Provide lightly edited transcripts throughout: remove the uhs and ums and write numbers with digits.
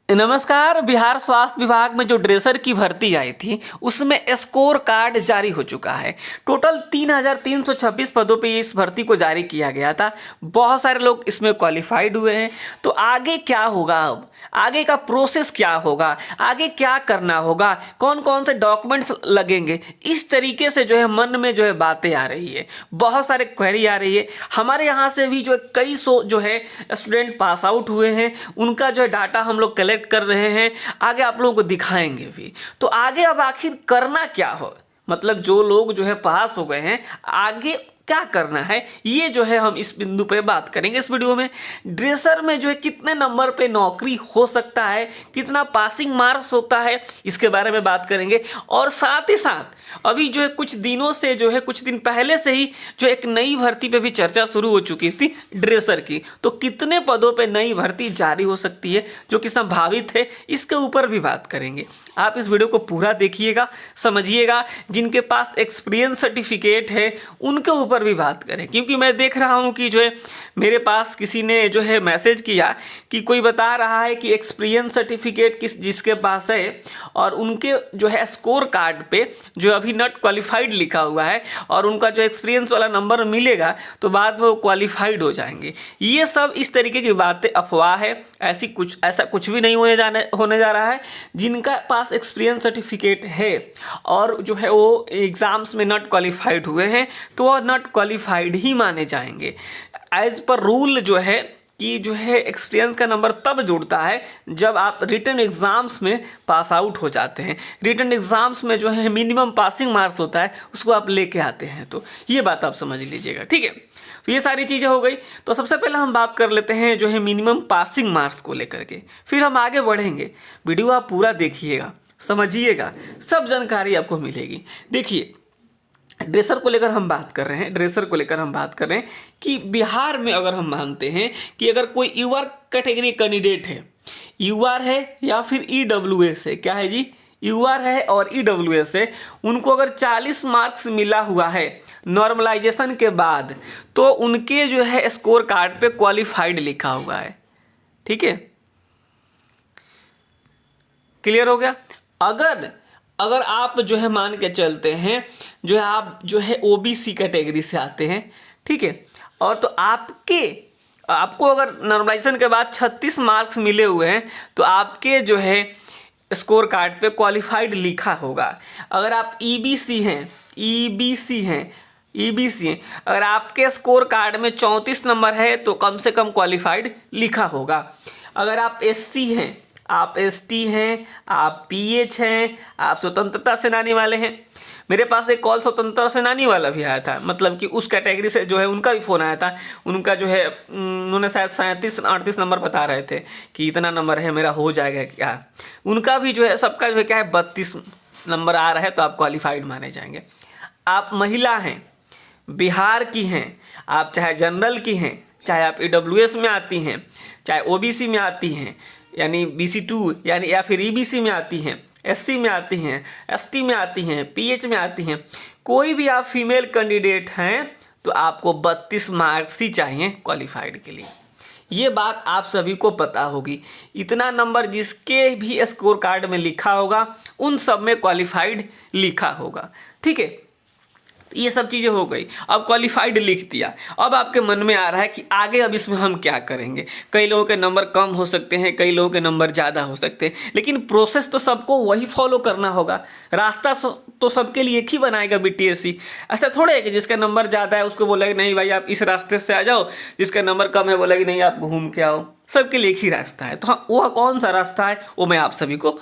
नमस्कार। बिहार स्वास्थ्य विभाग में जो ड्रेसर की भर्ती आई थी उसमें स्कोर कार्ड जारी हो चुका है। टोटल 3,326 पदों पे इस भर्ती को जारी किया गया था। बहुत सारे लोग इसमें क्वालिफाइड हुए हैं। तो आगे क्या होगा, अब आगे का प्रोसेस क्या होगा, आगे क्या करना होगा, कौन कौन से डॉक्यूमेंट्स लगेंगे, इस तरीके से जो है मन में जो है बातें आ रही है, बहुत सारे क्वेरी आ रही है। हमारे यहाँ से भी जो है कई सौ जो है स्टूडेंट पास आउट हुए हैं, उनका जो है डाटा हम लोग कलेक्ट कर रहे हैं, आगे आप लोगों को दिखाएंगे भी। तो आगे अब आखिर करना क्या हो, मतलब जो लोग जो है पास हो गए हैं आगे क्या करना है, ये जो है हम इस बिंदु पे बात करेंगे इस वीडियो में। ड्रेसर में जो है कितने नंबर पे नौकरी हो सकता है, कितना पासिंग मार्क्स होता है, इसके बारे में बात करेंगे। और साथ ही साथ अभी जो है कुछ दिनों से जो है कुछ दिन पहले से ही जो एक नई भर्ती पे भी चर्चा शुरू हो चुकी थी ड्रेसर की। तो कितने पदों पे नई भर्ती जारी हो सकती है जो कि संभावित है, इसके ऊपर भी बात करेंगे। आप इस वीडियो को पूरा देखिएगा, समझिएगा। जिनके पास एक्सपीरियंस सर्टिफिकेट है उनके ऊपर भी बात करें, क्योंकि मैं देख रहा हूं कि जो है मेरे पास किसी ने जो है मैसेज किया कि कोई बता रहा है कि एक्सपीरियंस सर्टिफिकेट जिसके पास है और उनके जो है स्कोर कार्ड पे जो अभी नॉट क्वालिफाइड लिखा हुआ है और उनका जो एक्सपीरियंस वाला नंबर मिलेगा तो बाद में वो क्वालिफाइड हो जाएंगे। ये सब इस तरीके की बातें अफवाह है। ऐसा कुछ भी नहीं होने जा रहा है। जिनका पास एक्सपीरियंस सर्टिफिकेट है और जो है वो एग्ज़ाम्स में नॉट क्वालिफाइड हुए हैं तो वो नॉट क्वालिफाइड ही माने जाएंगे। एज पर रूल जो है कि जो है एक्सपीरियंस का नंबर तब जुड़ता है जब आप रिटन एग्ज़ाम्स में पास आउट हो जाते हैं। रिटन एग्ज़ाम्स में जो है मिनिमम पासिंग मार्क्स होता है, उसको आप लेके आते हैं। तो ये बात आप समझ लीजिएगा, ठीक है। तो ये सारी चीज़ें हो गई। तो सबसे पहले हम बात कर लेते हैं जो है मिनिमम पासिंग मार्क्स को लेकर के, फिर हम आगे बढ़ेंगे। वीडियो आप पूरा देखिएगा, समझिएगा, सब जानकारी आपको मिलेगी। देखिए, ड्रेसर को लेकर हम बात कर रहे हैं कि बिहार में अगर हम मानते हैं कि अगर कोई यूआर कैटेगरी कैंडिडेट है, यूआर है या फिर ईडब्ल्यूएस है, क्या है जी, यूआर है और ईडब्ल्यूएस है, उनको अगर 40 मार्क्स मिला हुआ है नॉर्मलाइजेशन के बाद तो उनके जो है स्कोर कार्ड पे क्वालिफाइड लिखा हुआ है। ठीक है, क्लियर हो गया। अगर आप जो है मान के चलते हैं जो है आप जो है ओबीसी कैटेगरी से आते हैं, ठीक है, और तो आपको अगर नॉर्मलाइजेशन के बाद 36 मार्क्स मिले हुए हैं तो आपके जो है स्कोर कार्ड पे क्वालिफाइड लिखा होगा। अगर आप ईबीसी हैं, अगर आपके स्कोर कार्ड में 34 नंबर है तो कम से कम क्वालिफाइड लिखा होगा। अगर आप एससी हैं, आप एसटी हैं, आप पीएच हैं, आप स्वतंत्रता सेनानी वाले हैं। मेरे पास एक कॉल स्वतंत्रता सेनानी वाला भी आया था, मतलब कि उस कैटेगरी से जो है उनका भी फ़ोन आया था। उनका जो है उन्होंने शायद 37-38 नंबर बता रहे थे कि इतना नंबर है मेरा, हो जाएगा क्या। उनका भी जो है सबका जो है क्या है 32 नंबर आ रहा है तो आप क्वालिफाइड माने जाएंगे। आप महिला हैं, बिहार की हैं, आप चाहे जनरल की हैं, चाहे आप ईडब्ल्यूएस में आती हैं, चाहे ओबीसी में आती हैं यानी BC2 यानी या फिर ईबीसी में आती हैं, एससी में आती हैं, एसटी में आती हैं, पीएच में आती हैं, कोई भी आप फीमेल कैंडिडेट हैं तो आपको 32 मार्क्स ही चाहिए क्वालिफाइड के लिए। ये बात आप सभी को पता होगी। इतना नंबर जिसके भी स्कोर कार्ड में लिखा होगा उन सब में क्वालिफाइड लिखा होगा, ठीक है। ये सब चीज़ें हो गई। अब क्वालिफाइड लिख दिया, अब आपके मन में आ रहा है कि आगे अब इसमें हम क्या करेंगे। कई लोगों के नंबर कम हो सकते हैं, कई लोगों के नंबर ज़्यादा हो सकते हैं, लेकिन प्रोसेस तो सबको वही फॉलो करना होगा। रास्ता तो सबके लिए एक ही बनाएगा BTSC। ऐसा थोड़ा है कि जिसका नंबर ज़्यादा है उसको बोला कि नहीं भाई आप इस रास्ते से आ जाओ, जिसका नंबर कम है बोला कि नहीं आप घूम के आओ। सबके लिए एक ही रास्ता है। तो हाँ, वह कौन सा रास्ता है वो मैं आप सभी को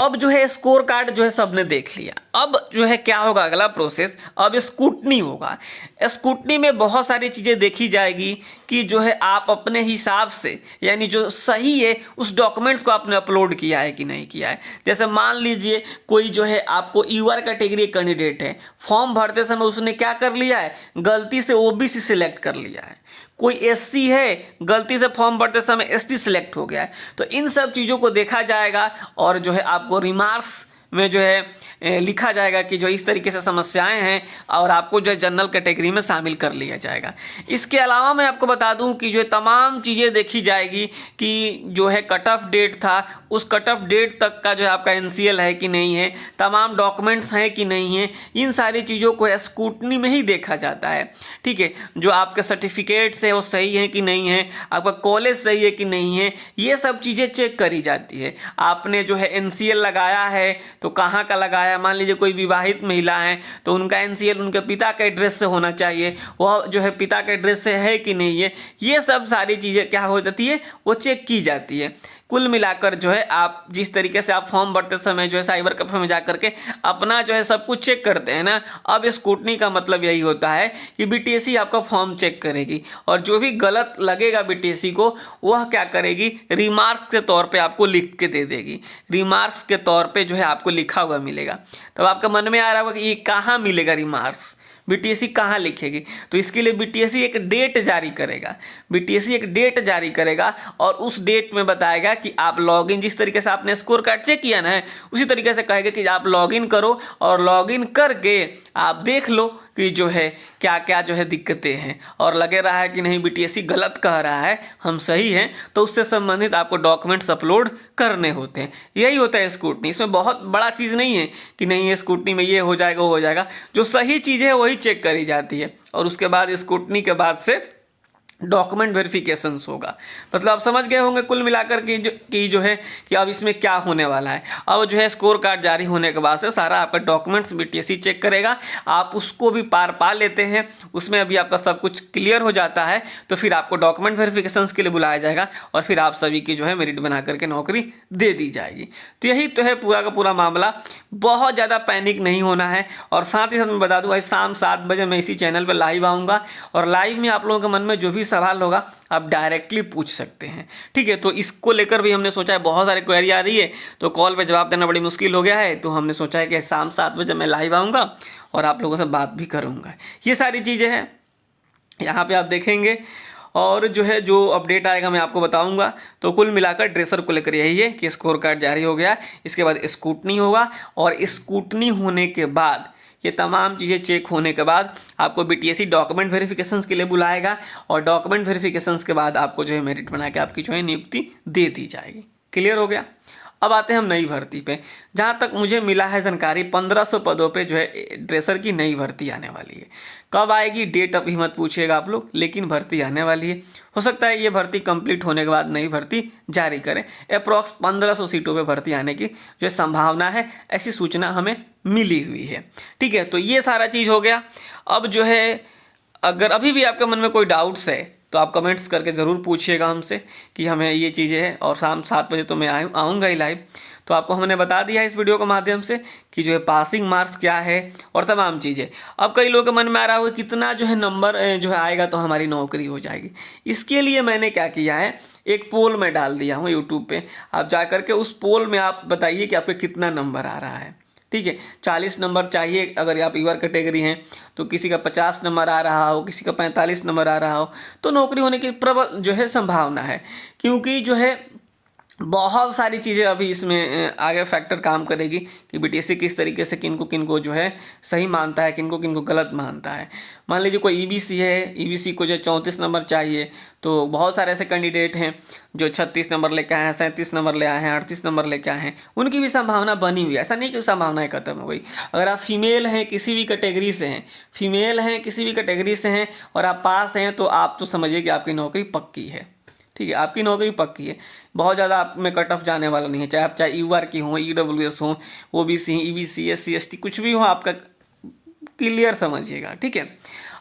अब जो है स्कोर कार्ड जो है सबने देख लिया। अब जो है क्या होगा अगला प्रोसेस, अब स्क्रूटनी होगा। स्क्रूटनी में बहुत सारी चीज़ें देखी जाएगी कि जो है आप अपने हिसाब से यानी जो सही है उस डॉक्यूमेंट्स को आपने अपलोड किया है कि नहीं किया है। जैसे मान लीजिए कोई जो है आपको यूआर कैटेगरी कैंडिडेट है, फॉर्म भरते समय उसने क्या कर लिया है, गलती से ओबीसी सिलेक्ट कर लिया है। कोई एससी है, गलती से फॉर्म भरते समय एसटी सिलेक्ट हो गया है। तो इन सब चीज़ों को देखा जाएगा और जो है आपको रिमार्क्स में जो है लिखा जाएगा कि जो इस तरीके से समस्याएं हैं और आपको जो है जनरल कैटेगरी में शामिल कर लिया जाएगा। इसके अलावा मैं आपको बता दूं कि जो तमाम चीज़ें देखी जाएगी कि जो है कट ऑफ डेट था उस कट ऑफ डेट तक का जो है आपका एनसीएल है कि नहीं है, तमाम डॉक्यूमेंट्स हैं कि नहीं है, इन सारी चीज़ों को स्क्रूटनी में ही देखा जाता है। ठीक है, जो आपके सर्टिफिकेट्स है वो सही है कि नहीं है, आपका कॉलेज सही है कि नहीं है, ये सब चीज़ें चेक करी जाती है। आपने जो है एनसीएल लगाया है तो कहाँ का लगाया, मान लीजिए कोई विवाहित महिला है तो उनका एनसीएल उनके पिता के एड्रेस से होना चाहिए, वह जो है पिता के एड्रेस से है कि नहीं है, ये सब सारी चीज़ें क्या हो जाती है वो चेक की जाती है। कुल मिलाकर जो है आप जिस तरीके से आप फॉर्म भरते समय जो है साइबर कैफे में जा करके अपना जो है सब कुछ चेक करते हैं ना, अब स्क्रूटनी का मतलब यही होता है कि बीटीएससी आपका फॉर्म चेक करेगी और जो भी गलत लगेगा बीटीएससी को वह क्या करेगी, रिमार्क्स के तौर पे आपको लिख के दे देगी। रिमार्क्स के तौर पे जो है आपको लिखा हुआ मिलेगा। तब आपका मन में आ रहा होगा कि ये कहाँ मिलेगा रिमार्क्स, बीटीएससी कहाँ लिखेगी, तो इसके लिए बीटीएससी एक डेट जारी करेगा। बीटीएससी एक डेट जारी करेगा और उस डेट में बताएगा कि आप लॉगिन, जिस तरीके से आपने स्कोर कार्ड चेक किया ना है उसी तरीके से कहेगा कि आप लॉगिन करो और लॉगिन करके आप देख लो कि जो है क्या क्या जो है दिक्कतें हैं और लगे रहा है कि नहीं बीटीएससी गलत कह रहा है हम सही हैं, तो उससे संबंधित आपको डॉक्यूमेंट्स अपलोड करने होते हैं। यही होता है स्क्रूटनी। इसमें बहुत बड़ा चीज़ नहीं है कि नहीं ये स्क्रूटनी में ये हो जाएगा वो हो जाएगा, जो सही चीज़ है वही चेक करी जाती है और उसके बाद स्क्रूटनी के बाद से डॉक्यूमेंट वेरिफिकेशंस होगा। मतलब आप समझ गए होंगे कुल मिलाकर कि जो है कि अब इसमें क्या होने वाला है। अब जो है स्कोर कार्ड जारी होने के बाद से सारा आपका डॉक्यूमेंट्स बीटीएससी चेक करेगा, आप उसको भी पार पा लेते हैं, उसमें अभी आपका सब कुछ क्लियर हो जाता है तो फिर आपको डॉक्यूमेंट वेरिफिकेशंस के लिए बुलाया जाएगा और फिर आप सभी की जो है मेरिट बना करके नौकरी दे दी जाएगी। तो यही तो है पूरा का पूरा मामला। बहुत ज़्यादा पैनिक नहीं होना है। और साथ ही साथ मैं बता दूँ भाई शाम 7 बजे मैं इसी चैनल पर लाइव आऊँगा और लाइव में आप लोगों के मन में जो भी सवाल होगा आप डायरेक्टली पूछ सकते हैं। ठीक है, तो इसको लेकर भी हमने सोचा है, बहुत सारी क्वेरी आ रही है तो कॉल पे जवाब देना बड़ी मुश्किल हो गया है, तो हमने सोचा है कि शाम 7 बजे मैं लाइव आऊँगा और आप लोगों से बात भी करूँगा। ये सारी चीज़ें हैं यहाँ पे आप देखेंगे और जो है जो अपडेट आएगा मैं आपको बताऊंगा। तो कुल मिलाकर ड्रेसर को लेकर यही है कि स्कोर कार्ड जारी हो गया, इसके बाद स्क्रूटनी होगा और स्क्रूटनी होने के बाद ये तमाम चीज़ें चेक होने के बाद आपको बीटीएससी डॉक्यूमेंट वेरिफिकेशंस के लिए बुलाएगा और डॉक्यूमेंट वेरिफिकेशंस के बाद आपको जो है मेरिट बना के आपकी जो है नियुक्ति दे दी जाएगी। क्लियर हो गया। अब आते हैं हम नई भर्ती पे। जहाँ तक मुझे मिला है जानकारी 1500 पदों पे जो है ड्रेसर की नई भर्ती आने वाली है। कब आएगी डेट अभी मत पूछिएगा आप लोग, लेकिन भर्ती आने वाली है। हो सकता है ये भर्ती कंप्लीट होने के बाद नई भर्ती जारी करें। अप्रॉक्स 1500 सीटों पे भर्ती आने की जो संभावना है, ऐसी सूचना हमें मिली हुई है। ठीक है, तो ये सारा चीज़ हो गया। अब जो है अगर अभी भी आपके मन में कोई डाउट्स है तो आप कमेंट्स करके ज़रूर पूछिएगा हमसे कि हमें ये चीज़ें हैं। और शाम 7 बजे तो मैं आऊँगा ही लाइव। तो आपको हमने बता दिया है इस वीडियो के माध्यम से कि जो है पासिंग मार्क्स क्या है और तमाम चीज़ें। अब कई लोगों के मन में आ रहा हो कितना जो है नंबर जो है आएगा तो हमारी नौकरी हो जाएगी। इसके लिए मैंने क्या किया है, एक पोल में डाल दिया हूँ यूट्यूब पे। आप जा करके उस पोल में आप बताइए कि आपके कितना नंबर आ रहा है। ठीक है, 40 नंबर चाहिए अगर आप यूआर कैटेगरी हैं तो किसी का 50 नंबर आ रहा हो, किसी का 45 नंबर आ रहा हो, तो नौकरी होने की प्रबल जो है संभावना है। क्योंकि जो है बहुत सारी चीज़ें अभी इसमें आगे फैक्टर काम करेगी कि बीटीएससी किस तरीके से किनको जो है सही मानता है, किनको गलत मानता है। मान लीजिए कोई ईबीसी है, ईबीसी को जो 34 नंबर चाहिए, तो बहुत सारे ऐसे कैंडिडेट हैं जो 36 नंबर लेके आए हैं, 37 नंबर ले आए हैं, 38 नंबर लेके आए हैं, उनकी भी संभावना बनी हुई है। ऐसा नहीं कि संभावनाएं खत्म हो गई। अगर आप फीमेल हैं, किसी भी कैटेगरी से हैं, फीमेल हैं किसी भी कैटेगरी से हैं और आप पास हैं तो आप तो समझिए कि आपकी नौकरी पक्की है। ठीक है, आपकी नौकरी पक्की है। बहुत ज़्यादा आप में कट ऑफ जाने वाला नहीं है, चाहे आप यूआर की हों, ईडब्ल्यूएस हों, ओबीसी, ईबीसी, एससी, एसटी, कुछ भी हो, आपका क्लियर समझिएगा। ठीक है,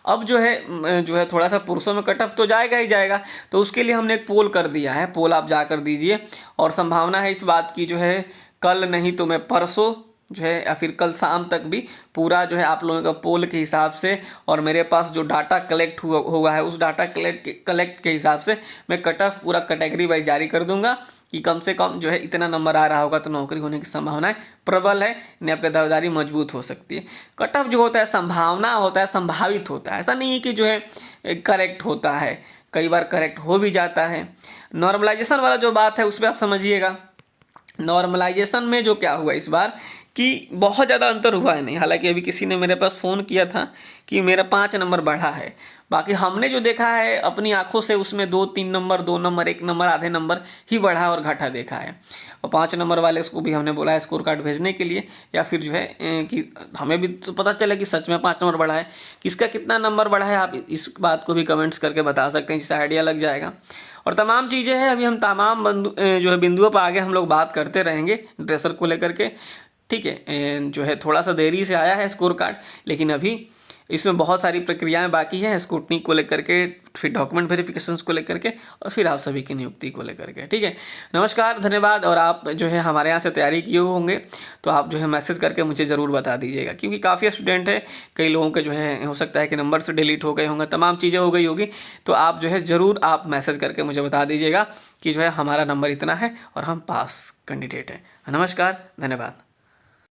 अब जो है थोड़ा सा पुरुषों में कट ऑफ तो जाएगा ही जाएगा, तो उसके लिए हमने एक पोल कर दिया है। पोल आप जा कर दीजिए और संभावना है इस बात की जो है कल नहीं तो मैं परसों जो है या फिर कल शाम तक भी पूरा जो है आप लोगों का पोल के हिसाब से और मेरे पास जो डाटा कलेक्ट हुआ है उस डाटा कलेक्ट के हिसाब से मैं कट ऑफ पूरा कैटेगरी वाइज जारी कर दूंगा कि कम से कम जो है इतना नंबर आ रहा होगा तो नौकरी होने की संभावनाएं प्रबल है, नहीं आपकी दावेदारी मजबूत हो सकती है। कट ऑफ जो होता है संभावना होता है, संभावित होता है, ऐसा नहीं है कि जो है करेक्ट होता है। कई बार करेक्ट हो भी जाता है। नॉर्मलाइजेशन वाला जो बात है उस पर आप समझिएगा। नॉर्मलाइजेशन में जो क्या हुआ इस बार कि बहुत ज़्यादा अंतर हुआ है नहीं। हालांकि अभी किसी ने मेरे पास फ़ोन किया था कि मेरा 5 नंबर बढ़ा है, बाकी हमने जो देखा है अपनी आंखों से उसमें 2-3 नंबर, 2 नंबर, 1 नंबर, आधे नंबर ही बढ़ा और घटा देखा है। और 5 नंबर वाले को भी हमने बोला है स्कोर कार्ड भेजने के लिए, या फिर जो है कि हमें भी तो पता चले कि सच में 5 नंबर बढ़ा है। किसका कितना नंबर बढ़ा है आप इस बात को भी कमेंट्स करके बता सकते हैं, जिससे आइडिया लग जाएगा। और तमाम चीज़ें हैं, अभी हम तमाम जो है बिंदुओं पर आगे हम लोग बात करते रहेंगे ड्रेसर को लेकर के। ठीक है, जो है थोड़ा सा देरी से आया है स्कोर कार्ड, लेकिन अभी इसमें बहुत सारी प्रक्रियाएं बाकी हैं, स्क्रूटनी को लेकर के, फिर डॉक्यूमेंट वेरिफिकेशंस को लेकर के, और फिर आप सभी की नियुक्ति को लेकर के। ठीक है, नमस्कार, धन्यवाद। और आप जो है हमारे यहाँ से तैयारी किए हुए होंगे तो आप जो है मैसेज करके मुझे ज़रूर बता दीजिएगा, क्योंकि काफ़ी स्टूडेंट है, कई लोगों के जो है हो सकता है कि नंबर से डिलीट हो गए होंगे, तमाम चीज़ें हो गई होगी। तो आप जो है ज़रूर आप मैसेज करके मुझे बता दीजिएगा कि जो है हमारा नंबर इतना है और हम पास कैंडिडेट हैं। नमस्कार, धन्यवाद।